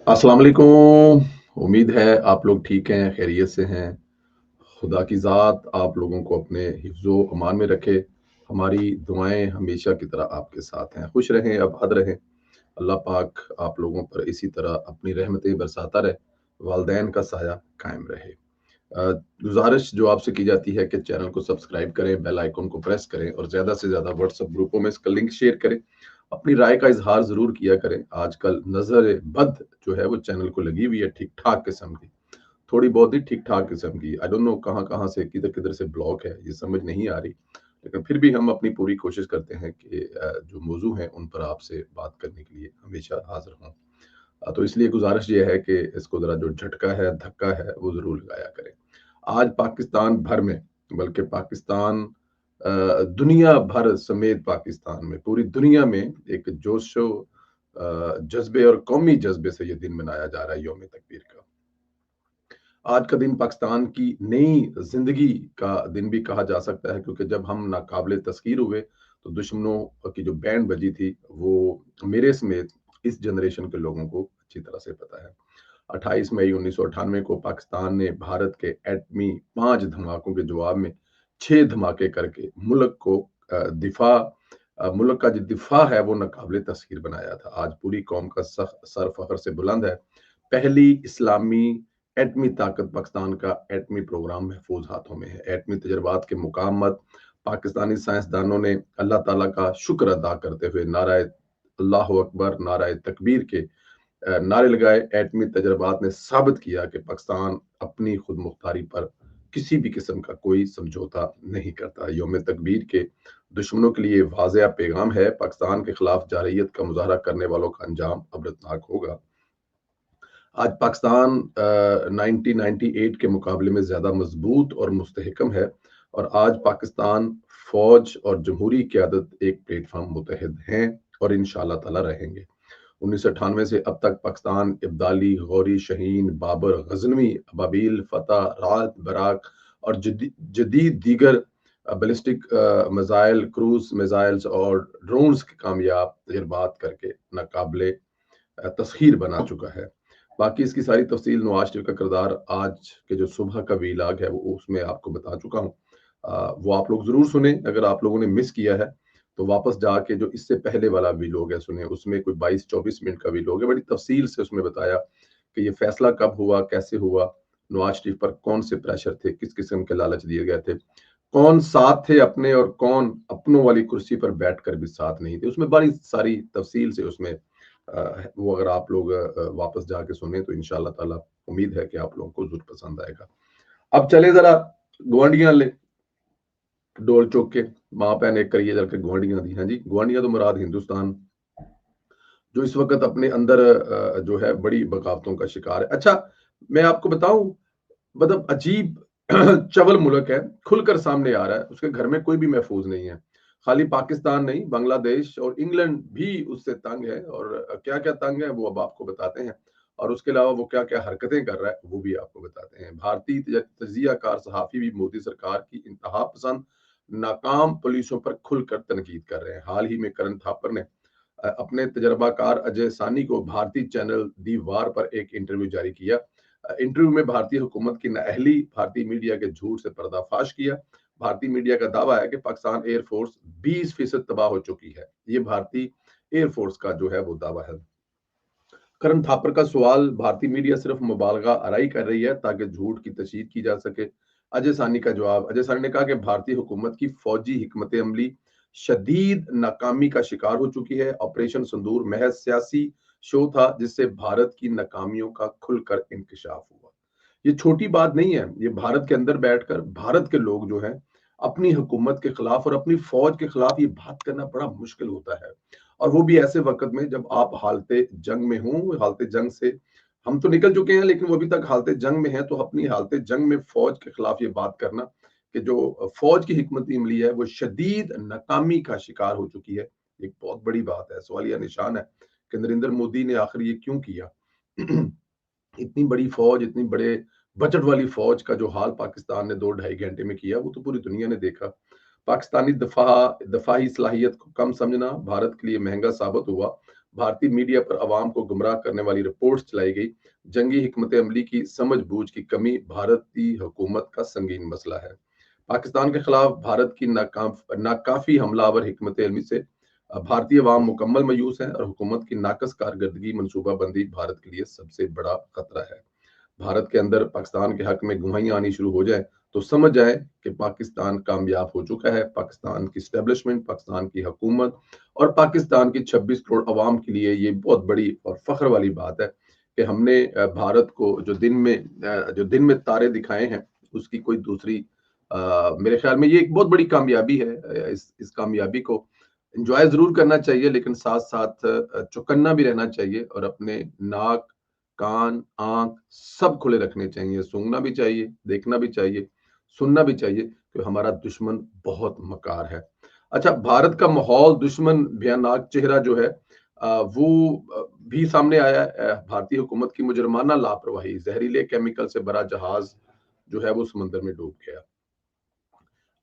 अस्सलाम वालेकुम। उम्मीद है आप लोग ठीक हैं, खैरियत से हैं। खुदा की ज़ात आप लोगों को अपने हिफ्ज़ो अमान में रखे। हमारी दुआएं हमेशा की तरह आपके साथ हैं। खुश रहें, आबाद रहें। अल्लाह पाक आप लोगों पर इसी तरह अपनी रहमतें बरसाता रहे, वालदैन का साया कायम रहे। गुजारिश जो आपसे की जाती है कि चैनल को सब्सक्राइब करें, बेल आइकन को प्रेस करें और ज़्यादा से ज़्यादा व्हाट्सएप ग्रुपों में इसका लिंक शेयर करें। अपनी राय का इजहार ज़रूर किया करें। आजकल नज़र बद जो है वो चैनल को लगी हुई है, ठीक-ठाक किस्म की। थोड़ी बहुत ही ठीक-ठाक किस्म की। आई डोंट नो कहाँ-कहाँ से, किधर-किधर से ब्लॉक है, ये समझ नहीं आ रही। लेकिन फिर भी हम अपनी पूरी कोशिश करते हैं कि जो मौज़ू हैं उन पर आपसे बात करने के लिए हमेशा हाज़िर हों। तो इसलिए गुज़ारिश ये है कि इसको ज़रा जो झटका है, धक्का है, वो ज़रूर लगाया करें। आज पाकिस्तान भर में, बल्कि पाकिस्तान दुनिया भर समेत पाकिस्तान में, पूरी दुनिया में एक जोशो जज़्बे और कौमी जज़्बे से ये दिन मनाया जा रहा है, यौम तकबीर का। आज का दिन पाकिस्तान की नई ज़िंदगी का दिन भी कहा जा सकता है, क्योंकि जब हम नाकाबिले तस्खीर हुए, तो दुश्मनों की जो बैंड बजी थी, वो मेरे समेत इस जनरेशन के लोगों को अच्छी तरह से पता है। 28 मई 1998 को पाकिस्तान ने भारत के एटमी 5 धमाकों के जवाब में 6 धमाके करके मुल्क को मुल्क का जो दिफा है वो नाकाबिले तस्खीर बनाया था। आज पूरी कौम का सर फख्र से बुलंद है। पहली इस्लामी एटमी ताकत पाकिस्तान का एटमी प्रोग्राम महफूज हाथों में है। एटमी तजर्बात के मुकामत पाकिस्तानी साइंसदानों ने अल्लाह ताला का शुक्र अदा करते हुए नारा अल्लाह अकबर, नारा तकबीर के नारे लगाए। एटमी तजर्बात ने साबित किया कि पाकिस्तान अपनी खुद मुख्तारी पर किसी भी किस्म का कोई समझौता नहीं करता। यौम तकबीर के दुश्मनों के लिए वाज़ेह पैगाम है, पाकिस्तान के खिलाफ जारहियत का मुजाहरा करने वालों का अंजाम अबरतनाक होगा। आज पाकिस्तान 1998 के मुकाबले में ज़्यादा मजबूत और मुस्तहकम है, और आज पाकिस्तान फौज और जमहूरी क़यादत एक प्लेटफॉर्म मुतहद हैं और इंशाअल्लाह ताला रहेंगे। 1998 से अब तक पाकिस्तान इब्दाली, गौरी, शहीन, बाबर, गजनवी, अबाबील, फतह, राहत, बराक और जदीद दीगर बैलिस्टिक मिसाइल, क्रूज मिसाइल्स और ड्रोन्स की कामयाब तजर्बात करके नाकाबिले तस्खीर बना चुका है। बाकी इसकी सारी तफसील नवाज शरीफ का किरदार आज के जो सुबह का वीलाग है वो उसमें आपको बता चुका हूँ। वो आप लोग जरूर सुने। अगर आप लोगों ने मिस किया है तो वापस जाके जो इससे पहले वाला वीलॉग है सुने। उसमें कोई 22-24 मिनट का वीलॉग है, बड़ी तफसील से उसमें बताया कि ये फैसला कब हुआ, कैसे हुआ, नवाज शरीफ पर कौन से प्रेशर थे, किस किस्म के लालच दिए गए थे, कौन साथ थे अपने और कौन अपनों वाली कुर्सी पर बैठकर भी साथ नहीं थे। उसमें बड़ी सारी तफसील से उसमें वो अगर आप लोग वापस जाके सुने तो इंशाअल्लाह ताला उम्मीद है कि आप लोगों को जरूर पसंद आएगा। अब चले जरा गुआंढियां ले डोल चौक के माँ पहने करिए जाके गुआंढियां दी। हाँ जी, गुआंढियां तो मुराद हिंदुस्तान, जो इस वक्त अपने अंदर जो है बड़ी बगावतों का शिकार है। अच्छा, मैं आपको बताऊं, मतलब अजीब चवल मुल्क है, खुलकर सामने आ रहा है। उसके घर में कोई भी महफूज नहीं है। खाली पाकिस्तान नहीं, बांग्लादेश और इंग्लैंड भी उससे तंग है, और क्या क्या तंग है वो अब आपको बताते हैं, और उसके अलावा वो क्या क्या हरकतें कर रहा है वो भी आपको बताते हैं। भारतीय तजियाकार सहाफी भी मोदी सरकार की इंतहा पसंद नाकाम पुलिसों पर खुलकर तनकीद कर रहे हैं। हाल ही में करण थापर ने अपने तजर्बाकार अजय सानी को भारतीय चैनल दी वार पर एक इंटरव्यू जारी किया। इंटरव्यू में भारतीय हुकूमत की नाअहली, भारतीय मीडिया के झूठ से पर्दाफाश किया। भारतीय मीडिया का दावा है कि पाकिस्तान एयरफोर्स 20% तबाह हो चुकी है। ये भारतीय एयरफोर्स का जो है वो दावा है। करण थापर का सवाल, भारतीय मीडिया सिर्फ मुबालगा आराई कर रही है ताकि झूठ की तशहीद की जा सके। अजय सानी का जवाब, अजय सानी ने कहा कि भारतीय हुकूमत की फौजी हिकमत अमली शदीद नाकामी का शिकार हो चुकी है। ऑपरेशन संदूर महज सियासी शो था जिससे भारत की नाकामियों का खुलकर इंकशाफ हुआ। ये छोटी बात नहीं है। ये भारत के अंदर बैठकर भारत के लोग जो हैं अपनी हुकूमत के खिलाफ और अपनी फौज के खिलाफ ये बात करना बड़ा मुश्किल होता है, और वो भी ऐसे वक्त में जब आप हालते जंग में हों। हालते जंग से हम तो निकल चुके हैं, लेकिन वो अभी तक हालते जंग में है। तो अपनी हालते जंग में फौज के खिलाफ ये बात करना कि जो फौज की हिकमत अमली है वो शदीद नाकामी का शिकार हो चुकी है, एक बहुत बड़ी बात है। सवालिया निशान है कि नरेंद्र मोदी ने आखिर ये क्यों किया। इतनी बड़ी फौज, इतनी बड़े बजट वाली फौज का जो हाल पाकिस्तान ने 2-2.5 घंटे में किया वो तो पूरी दुनिया ने देखा। पाकिस्तानी दफाई सलाहियत को कम समझना भारत के लिए महंगा साबित हुआ। भारतीय मीडिया पर अवाम को गुमराह करने वाली रिपोर्ट्स चलाई गई। जंगी हिकमत अमली की समझ बूझ की कमी भारतीय हुकूमत का संगीन मसला है। पाकिस्तान के खिलाफ भारत की नाकाफी हमलावर हिकमत अमली से भारतीय अवाम मुकम्मल मायूस है और हुकूमत की नाकस कारकर्दगी मनसूबाबंदी भारत के लिए सबसे बड़ा खतरा है। भारत के अंदर पाकिस्तान के हक में गवाहियां आनी शुरू हो जाए तो समझ जाए कि पाकिस्तान कामयाब हो चुका है। पाकिस्तान की स्टैब्लिशमेंट, पाकिस्तान की हुकूमत और पाकिस्तान की 26 करोड़ अवाम के लिए ये बहुत बड़ी और फख्र वाली बात है कि हमने भारत को जो दिन में तारे दिखाए हैं उसकी कोई दूसरी मेरे ख्याल में ये एक बहुत बड़ी कामयाबी है। इस कामयाबी को एंजॉय जरूर करना चाहिए, लेकिन साथ साथ चौकन्ना भी रहना चाहिए और अपने नाक, कान, आंख सब खुले रखने चाहिए। सूंघना भी चाहिए, देखना भी चाहिए, सुनना भी चाहिए कि हमारा दुश्मन बहुत मकार है। अच्छा, भारत का माहौल दुश्मन भयानक चेहरा जो है वो भी सामने आया है। भारतीय हुकूमत की मुजरमाना लापरवाही, जहरीले केमिकल से भरा जहाज जो है वो समंदर में डूब गया।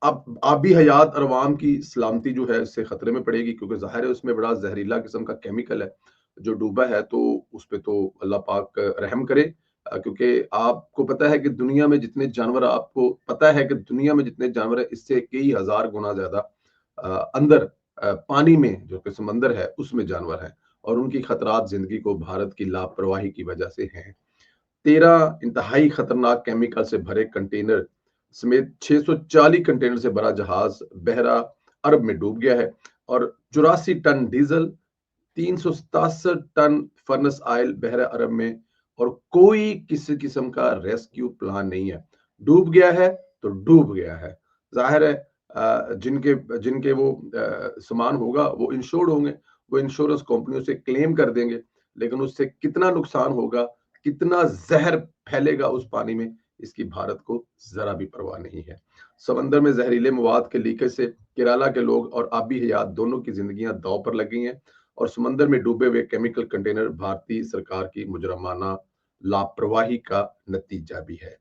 अब आबी हयात और अवाम की सलामती जो है इससे खतरे में पड़ेगी, क्योंकि जाहिर है उसमें बड़ा जहरीला किस्म का केमिकल है जो डूबा है। तो उस पे तो अल्लाह पाक रहम करे, क्योंकि आपको पता है कि दुनिया में जितने जानवर, आपको पता है कि दुनिया में जितने जानवर है इससे कई हजार गुना ज्यादा अंदर पानी में जो कि समंदर है उसमें जानवर है, और उनकी खतरात जिंदगी को भारत की लापरवाही की वजह से हैं। 13 इंतहाई खतरनाक केमिकल से भरे कंटेनर समेत 640 कंटेनर से भरा जहाज बहरा अरब में डूब गया है, और 84 ton diesel, 367 ton furnace oil बहरा अरब में, और कोई किसी किस्म का रेस्क्यू प्लान नहीं है। डूब गया है तो डूब गया है। जाहिर है जिनके जिनके वो सामान होगा वो इंश्योर्ड होंगे, वो इंश्योरेंस कंपनियों से क्लेम कर देंगे, लेकिन उससे कितना नुकसान होगा, कितना जहर फैलेगा उस पानी में, इसकी भारत को जरा भी परवाह नहीं है। समंदर में जहरीले मवाद के लीकेज से केरला के लोग और आबी हयात दोनों की जिंदगियां दांव पर लगी हैं, और समंदर में डूबे हुए केमिकल कंटेनर भारतीय सरकार की मुजरमाना लापरवाही का नतीजा भी है।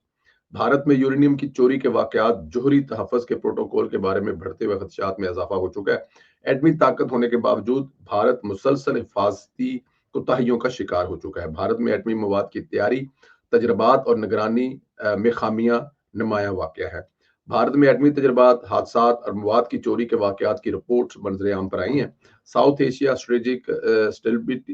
भारत में यूरेनियम की चोरी के वाकयात जोहरी तहफ़्फ़ुज़ के प्रोटोकॉल के बारे में बढ़ते हुए खदशात में इजाफा हो चुका है। एटमी ताकत होने के बावजूद भारत मुसलसल हिफाजती कोताहियों का शिकार हो चुका है। भारत में एटमी मवाद की तैयारी, तजर्बात और निगरानी में खामियां नुमायां वाकया है। भारत में एटमी तजर्बात, हादसात और मवाद की चोरी के वाकयात की रिपोर्ट्स मंजर आम पर आई हैं। South Asia strategic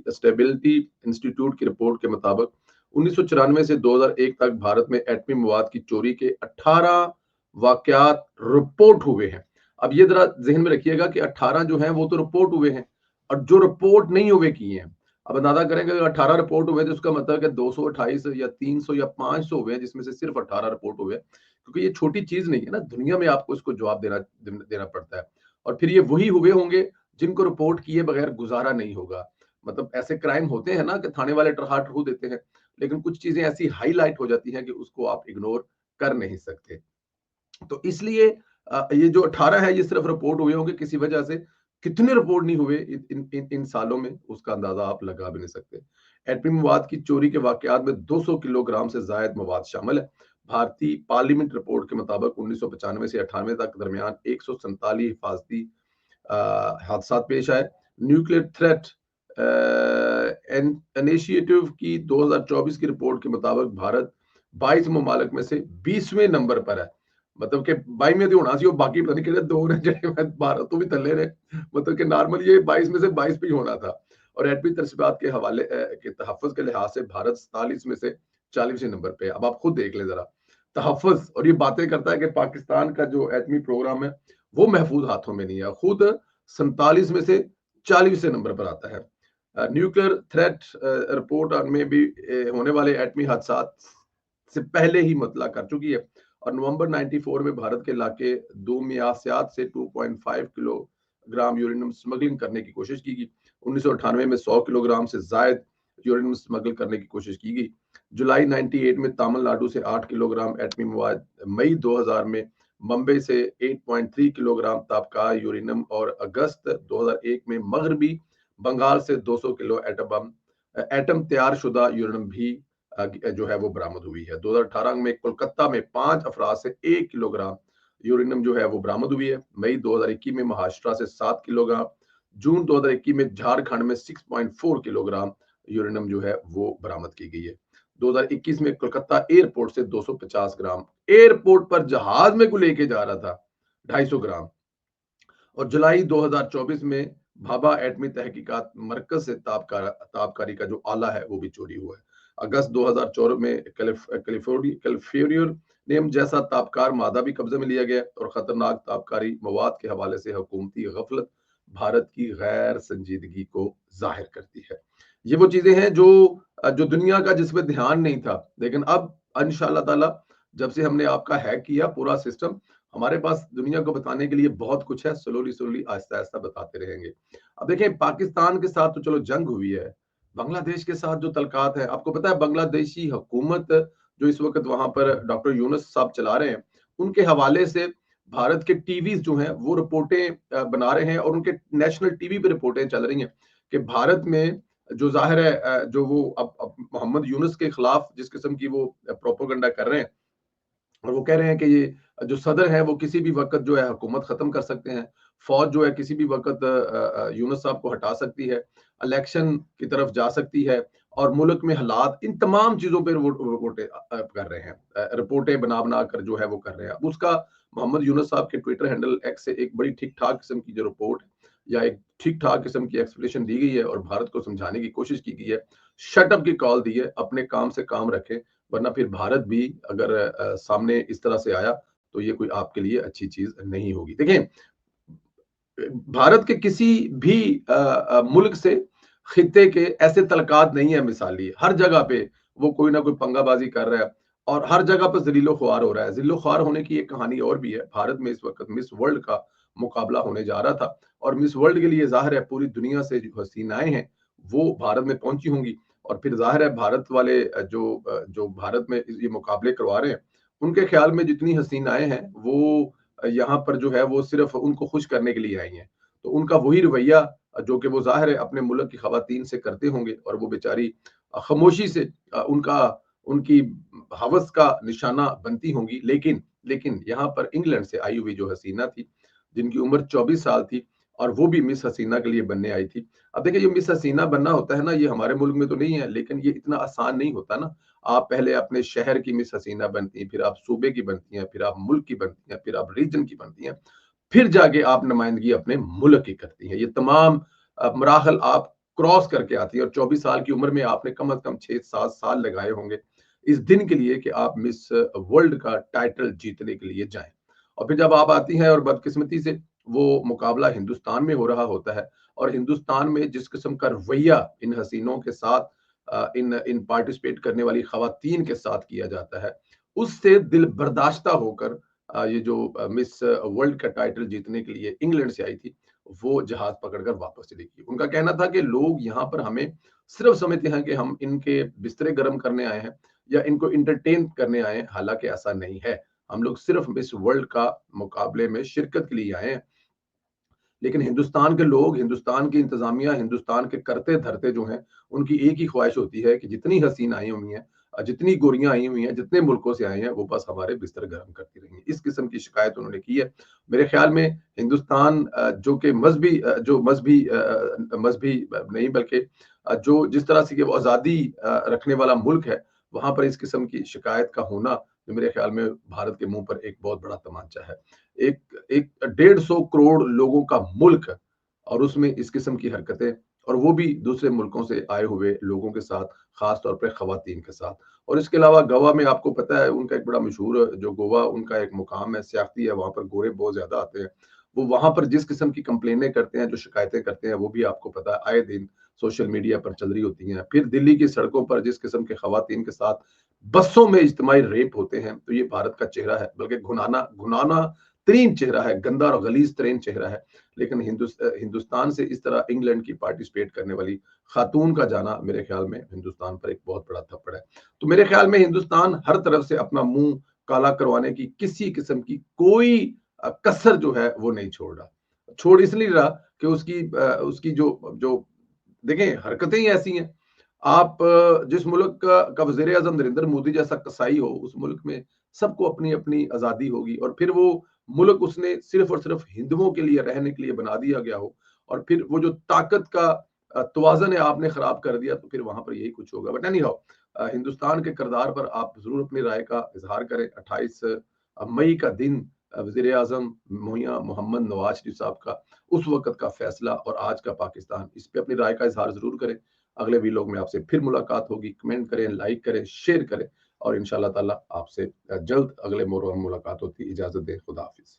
stability institute की रिपोर्ट के मुताबिक 1994 से 2001 तक भारत में एटमी मवाद की चोरी के 18 वाकयात रिपोर्ट हुए हैं। अब ये जरा जहन में रखिएगा कि 18 जो हैं वो तो रिपोर्ट हुए हैं, और जो रिपोर्ट नहीं हुए किए हैं। अब अंदाजा करेंगे अगर 18 रिपोर्ट हुए तो उसका मतलब है 228 या 300 या 500 हुए हैं, जिसमें से सिर्फ 18 रिपोर्ट हुए, क्योंकि ये छोटी चीज नहीं है ना, दुनिया में आपको इसको जवाब देना पड़ता है। और फिर ये वही हुए होंगे जिनको रिपोर्ट किए बगैर गुजारा नहीं होगा। मतलब ऐसे क्राइम होते हैं ना कि थाने वाले टरहा टरू देते हैं, लेकिन कुछ चीजें ऐसी हाईलाइट हो जाती हैं कि उसको आप इग्नोर कर नहीं सकते। तो इसलिए ये जो 18 है ये सिर्फ रिपोर्ट हुए होंगे किसी वजह से। कितने रिपोर्ट नहीं हुए इन सालों में, उसका अंदाजा आप लगा भी नहीं सकते। एटमी मवाद की चोरी के वाकयात में 200 किलोग्राम से जायद मवाद शामिल है। भारतीय पार्लियामेंट रिपोर्ट के मुताबिक 1995 से 98 तक दरमियान 147 हिफाजती हादसा पेश आए। न्यूक्लियर थ्रेट इनिशिएटिव की 2024 की रिपोर्ट के मुताबिक भारत 22 ममालिक में से 20वें नंबर पर है। मतलब कि 22वें तो होना सी, बाकी पता नहीं कितने दो ने जड़े भारत तो भी थले ने, मतलब कि नॉर्मल ये 22 में से 22 पे ही होना था। और एटमी तरसीबात के हवाले के तहफ़्फ़ुज़ के लिहाज से भारत 47 में से 40वें नंबर पे है। अब आप खुद देख लें जरा तहफ़्फ़ुज़, और ये बातें करता है कि पाकिस्तान का जो एटमी प्रोग्राम है वो महफूज हाथों में नहीं है, खुद 47 में से 40वें नंबर पर आता है। न्यूक्लियर थ्रेट रिपोर्ट में भी होने वाले एटमी हादसात से पहले ही मुतला कर चुकी है, और नवंबर 94 में भारत के इलाके दुमियासियात से 2.5 किलोग्राम यूरेनियम स्मगलिंग करने की कोशिश की गई। 1998 में 100 किलोग्राम से जायद यूरेनियम स्मगल करने की कोशिश की गई। जुलाई 98 में तमिलनाडु से 8 किलोग्राम एटमी मवाद, मई 2000 में मुंबई से 8.3 किलोग्राम ताबका यूरेनियम, और अगस्त 2001 में मगरबी बंगाल से 200 किलो एटम तैयार शुदा यूरेनियम भी जो है वो बरामद हुई है। 2018 में कोलकाता में 5 अफराद से 1 किलोग्राम यूरेनियम जो है वो बरामद हुई है। मई 2021 में महाराष्ट्र से 7 किलोग्राम, जून 2021 में झारखंड में 6.4 किलोग्राम यूरेनियम जो है वो बरामद की गई है। 2021 में कोलकाता एयरपोर्ट से 250 ग्राम, एयरपोर्ट पर जहाज में को लेके जा रहा था 250 ग्राम। और जुलाई 2024 में भाभा एटमी तहकीकात मरकज से ताबकारी का जो आला है वो भी चोरी हुआ है। अगस्त 2004 में कैलिफोर्नियम जैसा ताबकार मादा भी कब्जे में लिया गया और खतरनाक ताबकारी मवाद के हवाले से हुकूमती गफलत भारत की गैर संजीदगी को जाहिर करती है। ये वो चीजें हैं जो जो दुनिया का जिस पे ध्यान नहीं था, लेकिन अब इंशाअल्लाह ताला जब से हमने आपका हैक किया पूरा सिस्टम, हमारे पास दुनिया को बताने के लिए बहुत कुछ है। स्लोली स्लोली आहिस्ता आहिस्ता बताते रहेंगे। अब देखें, पाकिस्तान के साथ तो चलो जंग हुई है, बांग्लादेश के साथ जो तलकात है, आपको पता है बांग्लादेशी हुकूमत जो इस वक्त वहां पर डॉक्टर यूनुस साहब चला रहे हैं, उनके हवाले से भारत के टीवीज जो हैं वो रिपोर्टें बना रहे हैं और उनके नेशनल टीवी पे रिपोर्टें चल रही हैं कि भारत में जो जाहिर है जो वो अब मोहम्मद यूनुस के खिलाफ जिस किस्म की वो प्रोपोगंडा कर रहे हैं, और वो कह रहे हैं कि ये जो सदर है वो किसी भी वक्त जो है हुकूमत खत्म कर सकते हैं, फौज जो है किसी भी वक्त यूनुस साहब को हटा सकती है, इलेक्शन की तरफ जा सकती है और मुल्क में हालात, इन तमाम चीजों पर वो रिपोर्टें कर रहे हैं, रिपोर्टें बना बना कर जो है वो कर रहे हैं। अब उसका मोहम्मद यूनुस साहब के ट्विटर हैंडल एक्स से एक बड़ी ठीक ठाक किस्म की जो रिपोर्ट या एक ठीक ठाक किस्म की एक्सप्लेनेशन दी गई है और भारत को समझाने की कोशिश की गई है, शटअप की कॉल दी है, अपने काम से काम रखें, वरना फिर भारत भी अगर सामने इस तरह से आया तो ये कोई आपके लिए अच्छी चीज नहीं होगी। देखें, भारत के किसी भी मुल्क से खित्ते के ऐसे तलकात नहीं है मिसाली, हर जगह पे वो कोई ना कोई पंगाबाजी कर रहा है और हर जगह पर जलीलो ख्वार हो रहा है। जलीलो ख्वार होने की एक कहानी और भी है। भारत में इस वक्त मिस वर्ल्ड का मुकाबला होने जा रहा था और मिस वर्ल्ड के लिए जाहिर है पूरी दुनिया से जो हसीनाएं हैं वो भारत में पहुंची होंगी और फिर जाहिर है भारत वाले जो भारत में ये मुकाबले करवा रहे हैं, उनके ख्याल में जितनी हसीनाएं हैं वो यहाँ पर जो है वो सिर्फ उनको खुश करने के लिए आई हैं। तो उनका वही रवैया जो कि वो जाहिर है अपने मुल्क की खवातीन से करते होंगे और वो बेचारी खामोशी से उनका उनकी हवस का निशाना बनती होंगी। लेकिन लेकिन यहाँ पर इंग्लैंड से आई हुई जो हसीना थी, जिनकी उम्र 24 साल थी और वो भी मिस हसीना के लिए बनने आई थी। अब देखिए, ये मिस हसीना बनना होता है ना, ये हमारे मुल्क में तो नहीं है, लेकिन ये इतना आसान नहीं होता ना। आप पहले अपने शहर की मिस हसीना बनती हैं, फिर आप सूबे की बनती हैं, फिर आप मुल्क की बनती हैं, फिर आप रीजन की बनती हैं, फिर जाके आप नुमाइंदगी अपने मुल्क की करती हैं। ये तमाम मराहल आप क्रॉस करके आती है और 24 साल की उम्र में आपने कम से कम 6-7 साल लगाए होंगे इस दिन के लिए कि आप मिस वर्ल्ड का टाइटल जीतने के लिए जाएं। और फिर जब आप आती हैं और बदकिस्मती से वो मुकाबला हिंदुस्तान में हो रहा होता है और हिंदुस्तान में जिस किस्म का रवैया इन हसीनों के साथ इन इन पार्टिसिपेट करने वाली खवातीन के साथ किया जाता है, उससे दिल बर्दाश्ता होकर ये जो मिस वर्ल्ड का टाइटल जीतने के लिए इंग्लैंड से आई थी, वो जहाज पकड़कर वापस चली गई। उनका कहना था कि लोग यहाँ पर हमें सिर्फ समझते हैं कि हम इनके बिस्तरे गर्म करने आए हैं या इनको इंटरटेन करने आए हैं, हालांकि ऐसा नहीं है। हम लोग सिर्फ मिस वर्ल्ड का मुकाबले में शिरकत के लिए आए हैं। लेकिन हिंदुस्तान के लोग, हिंदुस्तान की इंतजामिया, हिंदुस्तान के करते धरते जो हैं, उनकी एक ही ख्वाहिश होती है कि जितनी हसीन आई हुई हैं, जितनी गोरियां आई हुई हैं, जितने मुल्कों से आई हैं, वो बस हमारे बिस्तर गर्म करती रहेंगी। इस किस्म की शिकायत उन्होंने की है। मेरे ख्याल में हिंदुस्तान जो कि मजहबी नहीं बल्कि जो जिस तरह से कि वो आज़ादी रखने वाला मुल्क है, वहां पर इस किस्म की शिकायत का होना जो मेरे ख्याल में भारत के मुंह पर एक बहुत बड़ा तमाचा है। एक एक 150 करोड़ लोगों का मुल्क और उसमें इस किस्म की हरकतें, और वो भी दूसरे मुल्कों से आए हुए लोगों के साथ, खास तौर पे खवातीन के साथ। और इसके अलावा गोवा में आपको पता है उनका एक बड़ा मशहूर जो गोवा उनका एक मुकाम है, सियाहती है, वहां पर गोरे बहुत ज्यादा आते हैं। वो वहां पर जिस किस्म की कंप्लेनें करते हैं, जो शिकायतें करते हैं, वो भी आपको पता है आए दिन सोशल मीडिया पर चल रही होती हैं। फिर दिल्ली की सड़कों पर जिस किस्म के खवातीन के साथ बसों में इज्तिमाई रेप होते हैं, तो ये भारत का चेहरा है, बल्कि घुनाना घुनाना तरीन चेहरा है, गंदा और गलीज तरीन चेहरा है। लेकिन हिंदुस्तान से इस तरह इंग्लैंड की पार्टिसिपेट करने वाली खातून का जाना मेरे ख्याल में हिंदुस्तान पर एक बहुत बड़ा थप्पड़ है। तो मेरे ख्याल में हिंदुस्तान हर तरफ से अपना मुंह काला करवाने की किसी किस्म की कोई कसर जो है वो नहीं छोड़ रहा। छोड़ इसलिए रहा कि उसकी जो जो देखें हरकतें ही ऐसी हैं। आप जिस मुल्क का वजीर आजम नरेंद्र मोदी जैसा कसाई हो, उस मुल्क में सबको अपनी अपनी आजादी होगी और फिर वो मुल्क उसने सिर्फ और सिर्फ हिंदुओं के लिए रहने के लिए बना दिया गया हो اور پھر وہ جو طاقت کا توازن ہے آپ نے خراب کر دیا تو پھر وہاں پر یہی کچھ ہوگا. بٹ اینی ہاؤ ہندوستان کے کردار پر آپ ضرور اپنی رائے کا اظہار کریں. 28 مئی کا دن وزیر اعظم میاں محمد نواز شریف صاحب کا اس وقت کا فیصلہ اور آج کا پاکستان، اس پہ اپنی رائے کا اظہار ضرور کریں. اگلے ویلاگ میں آپ سے پھر ملاقات ہوگی. کمنٹ کریں، لائک کریں، شیئر کریں اور انشاءاللہ تعالیٰ آپ سے جلد اگلے ملاقات ہوتی. اجازت دیں. خدا حافظ.